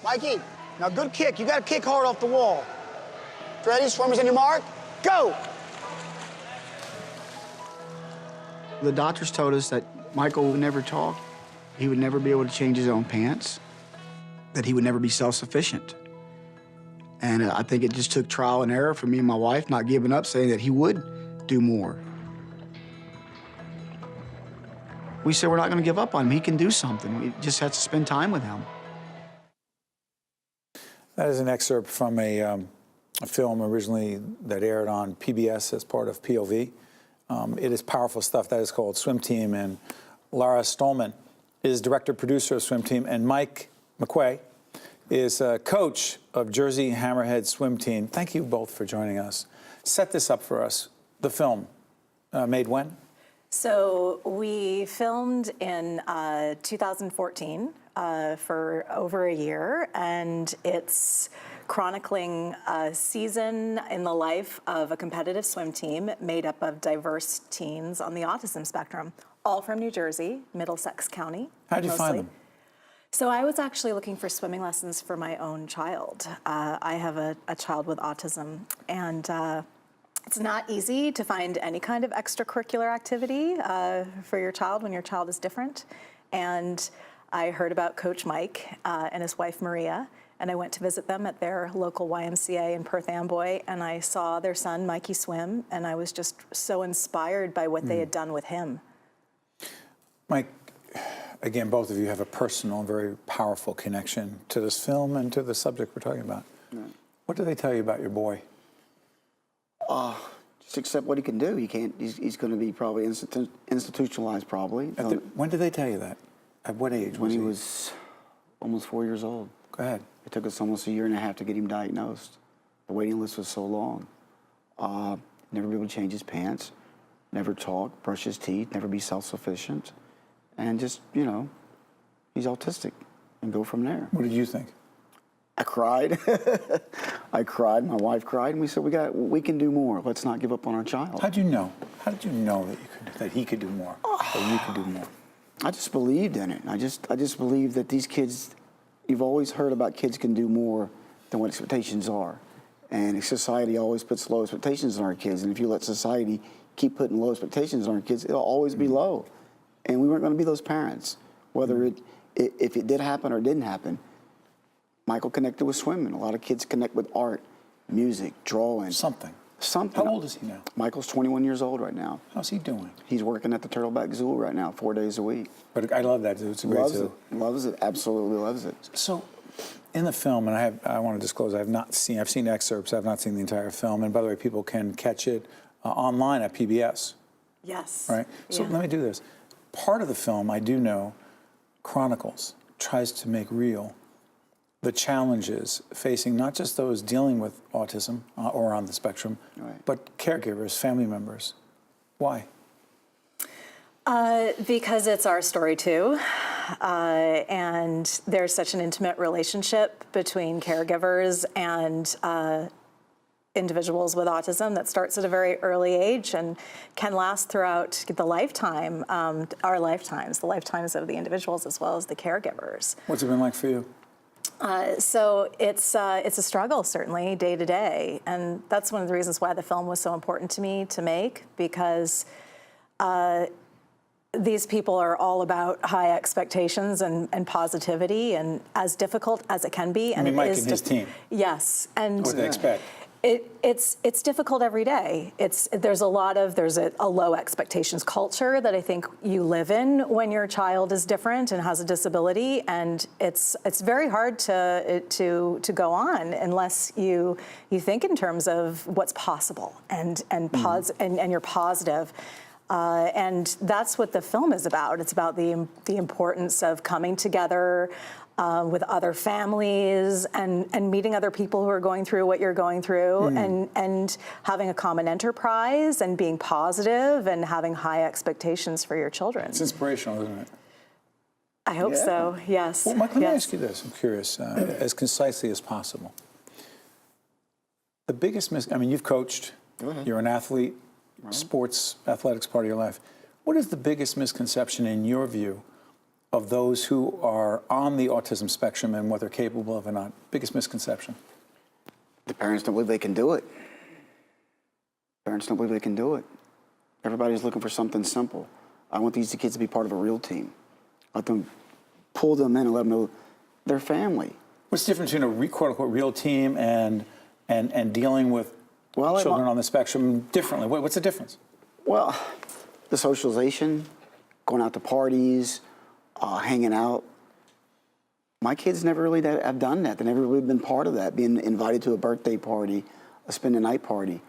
Mikey, now good kick. You got to kick hard off the wall. Ready? Swimmers on your mark. Go! The doctors told us that Michael would never talk. He would never be able to change his own pants, that he would never be self-sufficient. And I think it just took trial and error for me and my wife not giving up, saying that he would do more. We said we're not going to give up on him. He can do something. We just have to spend time with him. That is an excerpt from a film originally that aired on PBS as part of POV. It is powerful stuff. That is called Swim Team, and Lara Stolman is director-producer of Swim Team, and Mike McQuay is coach of Jersey Hammerheads swim team. Thank you both for joining us. Set this up for us. The film, made when? So we filmed in 2014 for over a year, and it's chronicling a season in the life of a competitive swim team made up of diverse teens on the autism spectrum, all from New Jersey, Middlesex County. How'd you find them? So I was actually looking for swimming lessons for my own child. I have a child with autism, and it's not easy to find any kind of extracurricular activity for your child when your child is different. And I heard about Coach Mike and his wife Maria, and I went to visit them at their local YMCA in Perth Amboy, and I saw their son Mikey swim, and I was just so inspired by what they had done with him. Mike, again, both of you have a personal, very powerful connection to this film and to the subject we're talking about. Right. What do they tell you about your boy? Just accept what he can do. He can't. He's going to be probably institutionalized. Probably. When did they tell you that? At what age? When he was almost 4 years old. Go ahead. It took us almost a year and a half to get him diagnosed. The waiting list was so long. Never be able to change his pants, never talk, brush his teeth, never be self-sufficient, and just, you know, he's autistic, and go from there. What did you think? I cried. I cried. My wife cried, and we said, we can do more. Let's not give up on our child. How'd you know? How did you know that he could do more, that you could do more? I just believed in it. I just believed that these kids, you've always heard about kids can do more than what expectations are. And society always puts low expectations on our kids. And if you let society keep putting low expectations on our kids, it'll always be low. And we weren't going to be those parents, whether if it did happen or didn't happen. Michael connected with swimming. A lot of kids connect with art, music, drawing. Something. Something. How old is he now? Michael's 21 years old right now. How's he doing? He's working at the Turtleback Zoo right now, 4 days a week. But I love that zoo. It's a great zoo. Loves it. Absolutely loves it. So, in the film, and I want to disclose, I've seen excerpts. I've not seen the entire film. And by the way, people can catch it online at PBS. Yes. Right. So let me do this. Part of the film, I do know, chronicles, tries to make real the challenges facing not just those dealing with autism or on the spectrum, but caregivers, family members. Why? Because it's our story too, and there's such an intimate relationship between caregivers and individuals with autism that starts at a very early age and can last throughout the lifetime, our lifetimes, the lifetimes of the individuals as well as the caregivers. What's it been like for you? So it's a struggle, certainly, day to day. And that's one of the reasons why the film was so important to me to make, because these people are all about high expectations and positivity, and as difficult as it can be. And I mean, Mike and his team. Yes. And what do they expect? It's difficult every day. There's a low expectations culture that I think you live in when your child is different and has a disability, and it's very hard to go on unless you think in terms of what's possible and you're positive. And that's what the film is about. It's about the importance of coming together with other families and meeting other people who are going through what you're going through, and having a common enterprise and being positive and having high expectations for your children. It's inspirational, isn't it? I hope so, yes. Well, Mike, let me ask you this. I'm curious, as concisely as possible. The biggest I mean, you've coached, you're an athlete, sports, athletics part of your life. What is the biggest misconception in your view of those who are on the autism spectrum and what they're capable of or not? Biggest misconception? The parents don't believe they can do it. Parents don't believe they can do it. Everybody's looking for something simple. I want these kids to be part of a real team. Let them pull them in and let them know they're family. What's the difference between a quote-unquote real team and dealing with children on the spectrum differently? What's the difference? Well, the socialization, going out to parties, hanging out. My kids never really have done that. They never really been part of that, being invited to a birthday party, a spend the night party.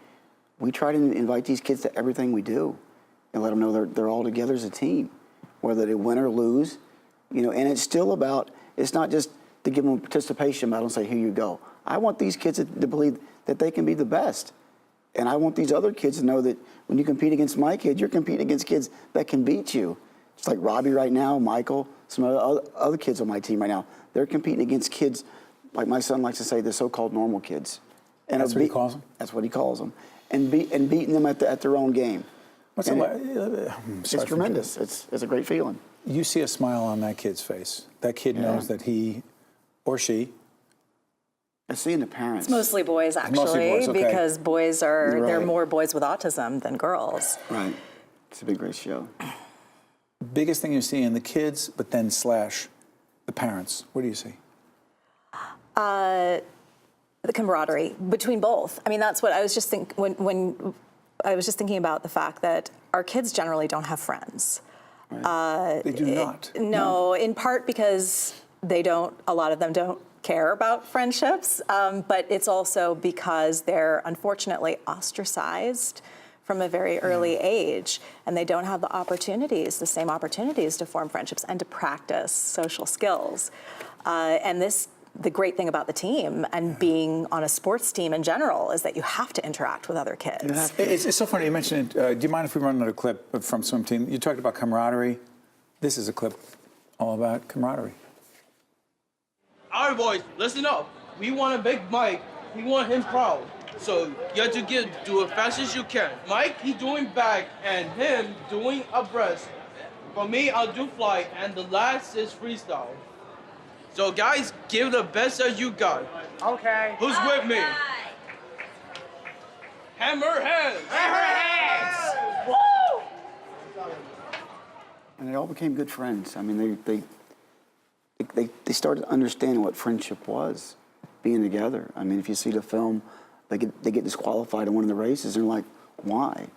We try to invite these kids to everything we do and let them know they're all together as a team, whether they win or lose. You know, and it's still about, it's not just to give them participation medal and say, here you go. I want these kids to believe that they can be the best. And I want these other kids to know that when you compete against my kids, you're competing against kids that can beat you. Just like Robbie right now, Michael, some other kids on my team right now. They're competing against kids, like my son likes to say, the so-called normal kids. And that's what he calls them? That's what he calls them. And beating them at their own game. It's tremendous. It's a great feeling. You see a smile on that kid's face. That kid knows that he or she. I see in the parents. It's mostly boys, actually, mostly boys, okay. because boys are, Right. there are more boys with autism than girls. Right. It's a big ratio. Biggest thing you see in the kids, but then slash the parents. What do you see? The camaraderie between both. I mean, that's what I was just when I was just thinking about the fact that our kids generally don't have friends. Right. They do not. No, in part because a lot of them don't care about friendships, but it's also because they're unfortunately ostracized from a very early age, and they don't have the same opportunities to form friendships and to practice social skills. The great thing about the team and being on a sports team in general is that you have to interact with other kids. It's so funny you mentioned it. Do you mind if we run another clip from swim team? You talked about camaraderie. This is a clip all about camaraderie. All right, boys, listen up. We want to make Mike. We want him proud. So you have to do as fast as you can. Mike, he doing back, and him doing abreast. For me, I'll do fly, and the last is freestyle. So guys, give the best that you got. Okay. Who's with me? Hammerheads! Hammerheads! Woo! And they all became good friends. I mean, they started understanding what friendship was, being together. I mean, if you see the film, they get disqualified in one of the races, and they're like, why?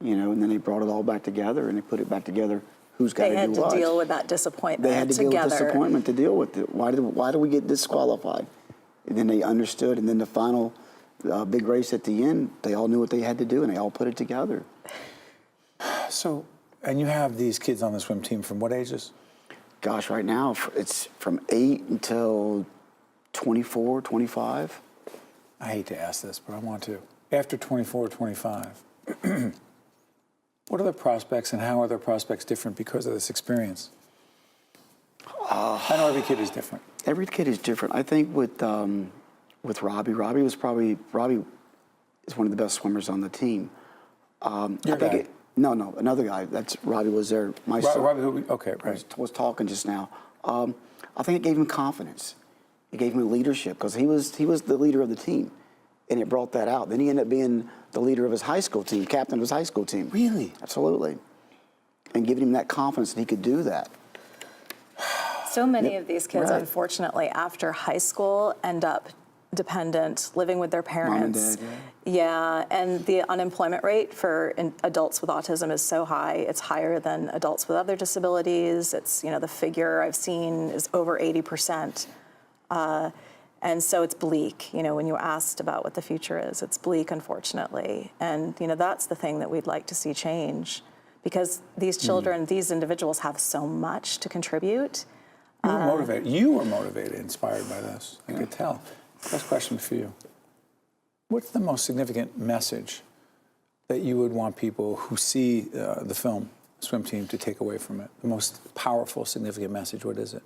You know, and then they brought it all back together, and they put it back together. Who's got to do what? They had to deal with that disappointment together. They had to together. deal with disappointment to deal with it. Why do we get disqualified? And then they understood, and then the final big race at the end, they all knew what they had to do, and they all put it together. So, and you have these kids on the swim team from what ages? Gosh, right now, it's from 8 until 24, 25. I hate to ask this, but I want to. After 24, 25, what are the prospects and how are their prospects different because of this experience? I know every kid is different. Every kid is different. I think with Robbie is one of the best swimmers on the team. Your guy? No, another guy. That's Robbie was there. My son Robbie, okay, right. was talking just now. I think it gave him confidence. It gave him leadership because he was the leader of the team, and it brought that out. Then he ended up being the leader of his high school team, captain of his high school team. Really? Absolutely. And giving him that confidence that he could do that. So many of these kids, Right. unfortunately, after high school end up dependent, living with their parents. Mom and Dad, yeah, and the unemployment rate for adults with autism is so high. It's higher than adults with other disabilities. It's, the figure I've seen is over 80%. And so it's bleak, when you were asked about what the future is, it's bleak, unfortunately. And, that's the thing that we'd like to see change because these children, these individuals have so much to contribute. You were motivated. You were motivated, inspired by this. I could tell. First question for you. What's the most significant message that you would want people who see the film, Swim Team, to take away from it? The most powerful, significant message, what is it?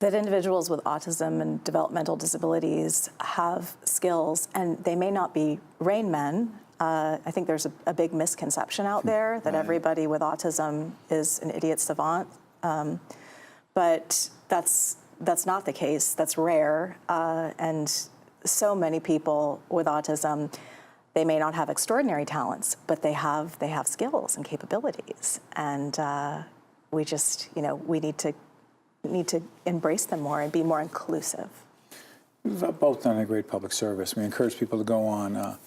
That individuals with autism and developmental disabilities have skills, and they may not be Rain Men. I think there's a big misconception out there that everybody with autism is an idiot savant. But that's not the case. That's rare. And so many people with autism, they may not have extraordinary talents, but they have skills and capabilities. And we just, we need to embrace them more and be more inclusive. We've both done a great public service. We encourage people to go on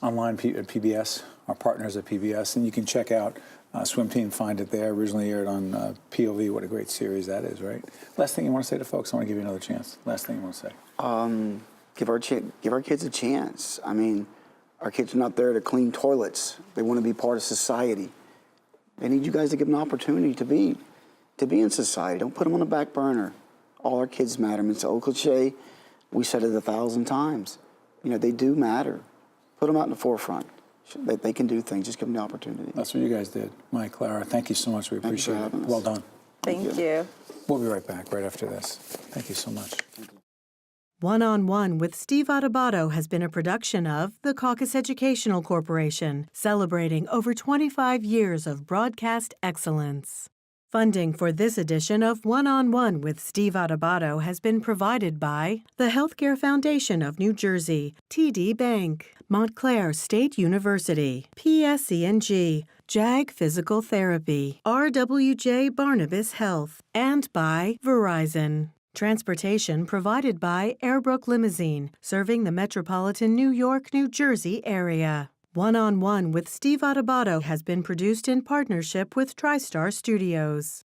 online at PBS, our partners at PBS, and you can check out Swim Team, find it there. Originally aired on POV. What a great series that is, right? Last thing you want to say to folks? I want to give you another chance. Last thing you want to say? Give our kids a chance. I mean, our kids are not there to clean toilets. They want to be part of society. They need you guys to give them an opportunity to be in society. Don't put them on the back burner. All our kids matter. I mean, it's an old cliche. We said it 1,000 times. They do matter. Put them out in the forefront. They can do things. Just give them the opportunity. That's what you guys did. Mike, Lara, thank you so much. We appreciate it. Well done. Thank you. We'll be right back right after this. Thank you so much. One-on-One with Steve Adubato has been a production of the Caucus Educational Corporation, celebrating over 25 years of broadcast excellence. Funding for this edition of One-on-One with Steve Adubato has been provided by the Healthcare Foundation of New Jersey, TD Bank, Montclair State University, PSE&G, JAG Physical Therapy, RWJ Barnabas Health, and by Verizon. Transportation provided by Airbrook Limousine, serving the metropolitan New York, New Jersey area. One-on-One with Steve Adubato has been produced in partnership with TriStar Studios.